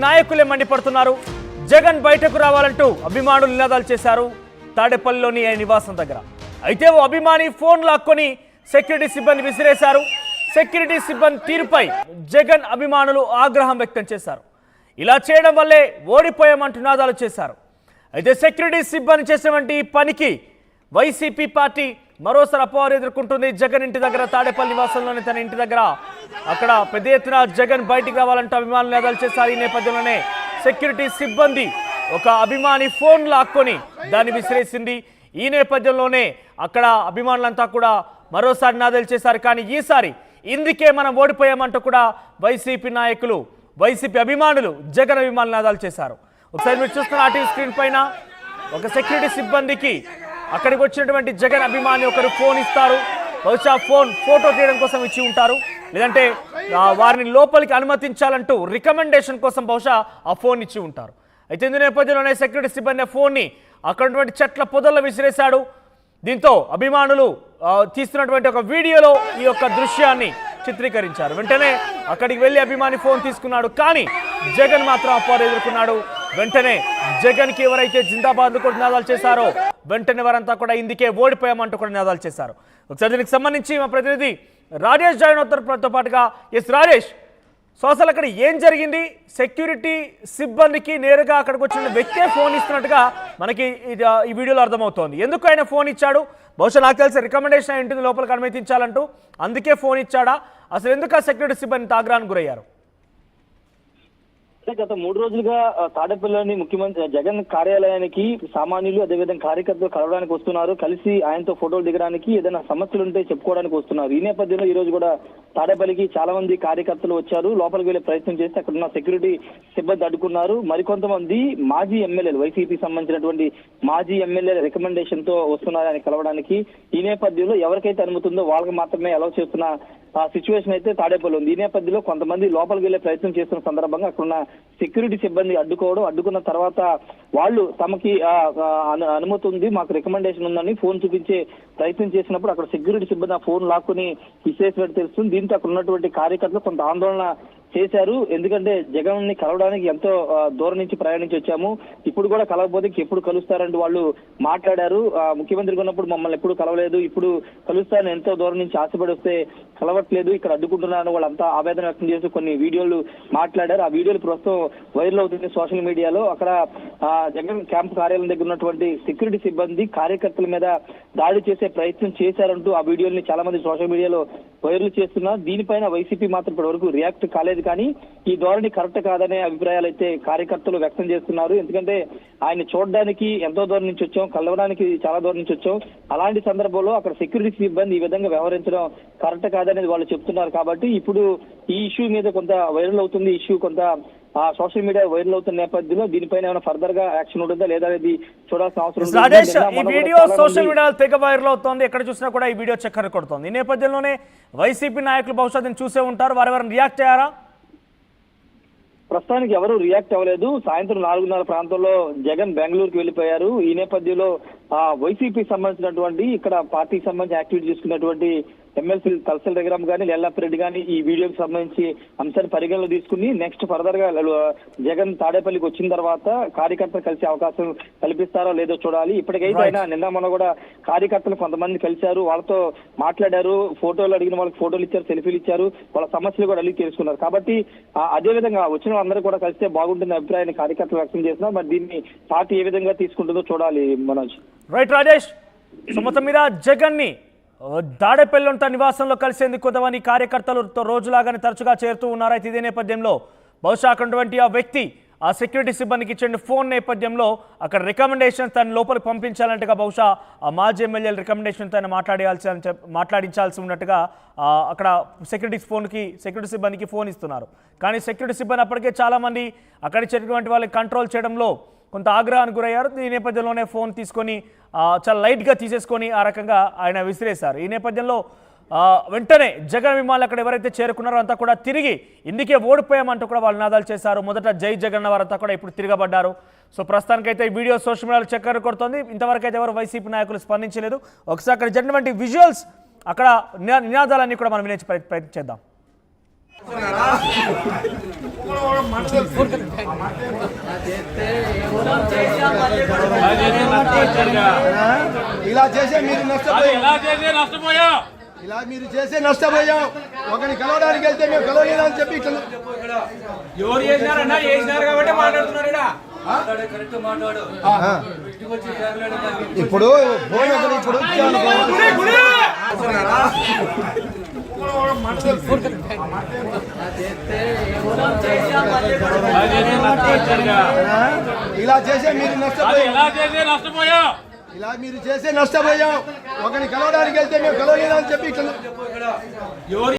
నాయకులే మండిపడుతున్నారు. జగన్ బయటకు రావాలంటూ అభిమానులు నినాదాలు చేశారు తాడేపల్లిలోని ఆయన నివాసం దగ్గర. అయితే ఓ అభిమాని ఫోన్ లాక్కొని సెక్యూరిటీ సిబ్బంది విసిరేశారు. సెక్యూరిటీ సిబ్బంది తీరుపై జగన్ అభిమానులు ఆగ్రహం వ్యక్తం చేశారు. ఇలా చేయడం వల్లే ఓడిపోయామంటూ నినాదాలు చేశారు. అయితే సెక్యూరిటీ సిబ్బంది చేసినటువంటి పనికి వైసీపీ పార్టీ మరోసారి అపవాదు ఎదుర్కొంటుంది. జగన్ ఇంటి దగ్గర తాడేపల్లి నివాసంలోని తన ఇంటి దగ్గర అక్కడ పెద్ద ఎత్తున జగన్ బయటికి రావాలంటూ అభిమానులు నినాదాలు చేశారు. ఈ నేపథ్యంలోనే సెక్యూరిటీ సిబ్బంది ఒక అభిమాని ఫోన్ లాక్కొని దాన్ని విసిరేసింది. ఈ నేపథ్యంలోనే అక్కడ అభిమానులంతా కూడా మరోసారి నినాదాలు చేశారు. కానీ ఈసారి ఇందుకే మనం ఓడిపోయామంటూ కూడా వైసీపీ నాయకులు, వైసీపీ అభిమానులు, జగన్ అభిమానులు నినాదాలు చేశారు. ఒకసారి మీరు చూస్తున్న ఆర్టీవీ స్క్రీన్ పైన ఒక సెక్యూరిటీ సిబ్బందికి అక్కడికి వచ్చినటువంటి జగన్ అభిమాని ఒకరు ఫోన్ ఇస్తారు. బహుశా ఫోటో తీయడం కోసం ఇచ్చి ఉంటారు, లేదంటే వారిని లోపలికి అనుమతించాలంటూ రికమెండేషన్ కోసం బహుశా ఆ ఫోన్ ఇచ్చి ఉంటారు. అయితే ఇందు నేపథ్యంలోనే సెక్యూరిటీ సిబ్బంది ఆ ఫోన్ని అక్కడ ఉన్నటువంటి చెట్ల పొదల్లో విసిరేశాడు. దీంతో అభిమానులు తీస్తున్నటువంటి ఒక వీడియోలో ఈ యొక్క దృశ్యాన్ని చిత్రీకరించారు. వెంటనే అక్కడికి వెళ్ళి అభిమాని ఫోన్ తీసుకున్నాడు. కానీ జగన్ మాత్రం అపవాదు ఎదుర్కొన్నాడు. వెంటనే జగన్కి ఎవరైతే జిందాబాద్ కూడా నినాదాలు చేశారో వెంటనే వారంతా కూడా ఇందుకే ఓడిపోయామంటూ కూడా నినాదాలు చేశారు. ఒకసారి దీనికి సంబంధించి మా ప్రతినిధి రాజేష్ జాయిన్ అవుతారు పాటుగా. ఎస్ రాజేష్, సో అసలు అక్కడ ఏం జరిగింది? సెక్యూరిటీ సిబ్బందికి నేరుగా అక్కడికి వచ్చిన వ్యక్తే ఫోన్ ఇస్తున్నట్టుగా మనకి ఈ వీడియోలో అర్థమవుతోంది. ఎందుకు ఆయన ఫోన్ ఇచ్చాడు? బహుశా నాకు తెలిసి రికమెండేషన్ అయి ఉంటుంది లోపలికి అనుమతించాలంటూ, అందుకే ఫోన్ ఇచ్చాడా? అసలు ఎందుకు ఆ సెక్యూరిటీ సిబ్బంది ఆగ్రహానికి గురయ్యారు? గత 3 రోజులుగా తాడేపల్లిలోని ముఖ్యమంత్రి జగన్ కార్యాలయానికి సామాన్యులు అదేవిధంగా కార్యకర్తలు కలవడానికి వస్తున్నారు. కలిసి ఆయనతో ఫోటోలు దిగడానికి, ఏదైనా సమస్యలు ఉంటే చెప్పుకోవడానికి వస్తున్నారు. ఈ నేపథ్యంలో ఈ రోజు కూడా తాడేపల్లికి చాలా మంది కార్యకర్తలు వచ్చారు. లోపలికి వెళ్లే ప్రయత్నం చేస్తే అక్కడ ఉన్న సెక్యూరిటీ సిబ్బంది అడ్డుకున్నారు. మరికొంతమంది మాజీ ఎమ్మెల్యేలు, వైసీపీ సంబంధించినటువంటి మాజీ ఎమ్మెల్యేల రికమెండేషన్ తో వస్తున్నారు ఆయన కలవడానికి. ఈ నేపథ్యంలో ఎవరికైతే అనుమతి ఉందో వాళ్ళకి మాత్రమే అలౌ చేస్తున్న ఆ సిచ్యువేషన్ అయితే తాడేపల్లి ఉంది. ఈ నేపథ్యంలో కొంతమంది లోపలికి వెళ్లే ప్రయత్నం చేస్తున్న సందర్భంగా అక్కడున్న సెక్యూరిటీ సిబ్బంది అడ్డుకున్న తర్వాత వాళ్ళు తమకి అనుమతి ఉంది, మాకు రికమెండేషన్ ఉందని ఫోన్ చూపించే ప్రయత్నం చేసినప్పుడు అక్కడ సెక్యూరిటీ సిబ్బంది ఆ ఫోన్ లాక్కుని విసిరేసినట్టు తెలుస్తుంది. దీంతో అక్కడ ఉన్నటువంటి కార్యకర్తలు కొంత ఆందోళన చేశారు. ఎందుకంటే జగన్ ని కలవడానికి ఎంతో దూరం నుంచి ప్రయాణించి వచ్చాము, ఇప్పుడు కూడా కలవకపోతే ఎప్పుడు కలుస్తారంటూ వాళ్ళు మాట్లాడారు. ముఖ్యమంత్రిగా ఉన్నప్పుడు మమ్మల్ని ఎప్పుడు కలవలేదు, ఇప్పుడు కలుస్తారని ఎంతో దూరం నుంచి ఆశపడి వస్తే కలవట్లేదు, ఇక్కడ అడ్డుకుంటున్నారని వాళ్ళంతా ఆవేదన వ్యక్తం చేస్తూ కొన్ని వీడియోలు మాట్లాడారు. ఆ వీడియోలు ప్రస్తుతం వైరల్ అవుతుంది సోషల్ మీడియాలో. అక్కడ జగన్ క్యాంప్ కార్యాలయం దగ్గర ఉన్నటువంటి సెక్యూరిటీ సిబ్బంది కార్యకర్తల మీద దాడి చేసే ప్రయత్నం చేశారంటూ ఆ వీడియోని చాలా మంది సోషల్ మీడియాలో వైరల్ చేస్తున్నారు. దీనిపైన వైసీపీ మాత్రం ఇప్పటి వరకు రియాక్ట్ కాలేదు. కానీ ఈ ధోరణి కరెక్ట్ కాదనే అభిప్రాయాలు అయితే కార్యకర్తలు వ్యక్తం చేస్తున్నారు. ఎందుకంటే ఆయన చూడడానికి ఎంతో దూరం నుంచి వచ్చాం, కలవడానికి చాలా దూరం నుంచి వచ్చాం, అలాంటి సందర్భంలో అక్కడ సెక్యూరిటీ సిబ్బంది ఈ విధంగా వ్యవహరించడం కరెక్ట్ కాదనేది వాళ్ళు చెప్తున్నారు. కాబట్టి ఇప్పుడు ఈ ఇష్యూ మీద కొంత వైరల్ అవుతుంది. ఇష్యూ కొంత సోషల్ మీడియా వైరల్ అవుతున్న నేపథ్యంలో దీనిపైన ఏమైనా ఫర్దర్ గా యాక్షన్ ఉంటుందా లేదా అనేది చూడాల్సిన అవసరం రాజేష్, ఈ వీడియో సోషల్ మీడియాలో తెగ వైరల్ అవుతోంది. ఎక్కడ చూసినా కూడా ఈ వీడియో చక్కర కొడుతోంది. ఈ నేపథ్యంలోనే వైసీపీ నాయకులు బహుశా దీన్ని చూసే ఉంటారు. వారెవరైనా రియాక్ట్ అయ్యారా? ప్రస్తుతానికి ఎవరు రియాక్ట్ అవ్వలేదు. సాయంత్రం 4:30 ప్రాంతంలో జగన్ బెంగళూరుకి వెళ్లిపోయారు. ఈ నేపథ్యంలో వైసీపీ సంబంధించినటువంటి ఇక్కడ పార్టీకి సంబంధించి యాక్టివిటీ చేసుకున్నటువంటి ఎమ్మెల్సీ తలసల రఘురామ్ గానీ రెడ్డి గానీ ఈ వీడియోకి సంబంధించి అంశాన్ని పరిగణలో తీసుకుని నెక్స్ట్ ఫర్దర్ గా జగన్ తాడేపల్లికి వచ్చిన తర్వాత కార్యకర్తలు కలిసే అవకాశం కల్పిస్తారో లేదో చూడాలి. ఇప్పటికైతే ఆయన నిన్న మొన్న కూడా కార్యకర్తలు కొంతమంది కలిశారు, వాళ్ళతో మాట్లాడారు, ఫోటోలు అడిగిన వాళ్ళకి ఫోటోలు ఇచ్చారు, సెల్ఫీలు ఇచ్చారు, వాళ్ళ సమస్యలు కూడా అడిగి తెలుసుకున్నారు. కాబట్టి అదే విధంగా వచ్చిన అందరూ కూడా కలిస్తే బాగుంటుంది అభిప్రాయాన్ని కార్యకర్తలు వ్యక్తం చేస్తున్నారు. మరి దీన్ని పార్టీ ఏ విధంగా తీసుకుంటుందో చూడాలి. మనోజ్. రైట్ రాజేష్, సో మొత్తం మీద జగన్ ని తాడేపల్లి తన నివాసంలో కలిసేందుకు కొంతమంది కార్యకర్తలతో రోజులాగానే తరచుగా చేరుతూ ఉన్నారు. అయితే ఇదే నేపథ్యంలో బహుశా అక్కడటువంటి ఆ వ్యక్తి ఆ సెక్యూరిటీ సిబ్బందికి ఇచ్చిన ఫోన్ నేపథ్యంలో అక్కడ రికమెండేషన్ తను లోపలికి పంపించాలంటగా బహుశా ఆ మాజీ ఎమ్మెల్యేల రికమెండేషన్ తను మాట్లాడించాల్సి ఉన్నట్టుగా అక్కడ సెక్యూరిటీ సిబ్బందికి ఫోన్ ఇస్తున్నారు. కానీ సెక్యూరిటీ సిబ్బంది అప్పటికే చాలామంది అక్కడికి చేరినటువంటి వాళ్ళని కంట్రోల్ చేయడంలో కొంత ఆగ్రహానికి గురయ్యారు. ఈ నేపథ్యంలోనే ఫోన్ తీసుకొని చాలా లైట్గా తీసేసుకొని ఆ రకంగా ఆయన విసిరేశారు. ఈ నేపథ్యంలో వెంటనే జగన్ అభిమానులు అక్కడ ఎవరైతే చేరుకున్నారో అంతా కూడా తిరిగి ఇందుకే ఓడిపోయామంటూ కూడా వాళ్ళు నినాదాలు చేశారు. మొదట జై జగన్ వారంతా కూడా ఇప్పుడు తిరగబడ్డారు. సో ప్రస్తుతానికైతే ఈ వీడియో సోషల్ మీడియాలో చక్కర్లు కొడుతోంది. ఇంతవరకు అయితే ఎవరు వైసీపీ నాయకులు స్పందించలేదు. ఒకసారి అక్కడ జరిగినటువంటి విజువల్స్, అక్కడ నినాదాలన్నీ కూడా మనం వినే ప్రయత్నం చేద్దాం. ఇలా చేసే మీరు నష్టపోయాం. ఇలా మీరు చేసే నష్టపోయాం. ఒకరిని కలవడానికి వెళ్తే మేము కలవలేదని చెప్పి ఇట్లా ఎవరు చేసినారన్నా చేసినారు కాబట్టి మాట్లాడుతున్నారు ఈడ. ఇప్పుడు ఫోన్ ఒకటి ఇప్పుడు ఇలా చేసే మీరు నష్టపోయాం. ఇలా మీరు చేసే నష్టపోయాం. ఒకరిని కలవడానికి వెళ్తే మేము కలవలేదని చెప్పి ఇట్లా ఎవరు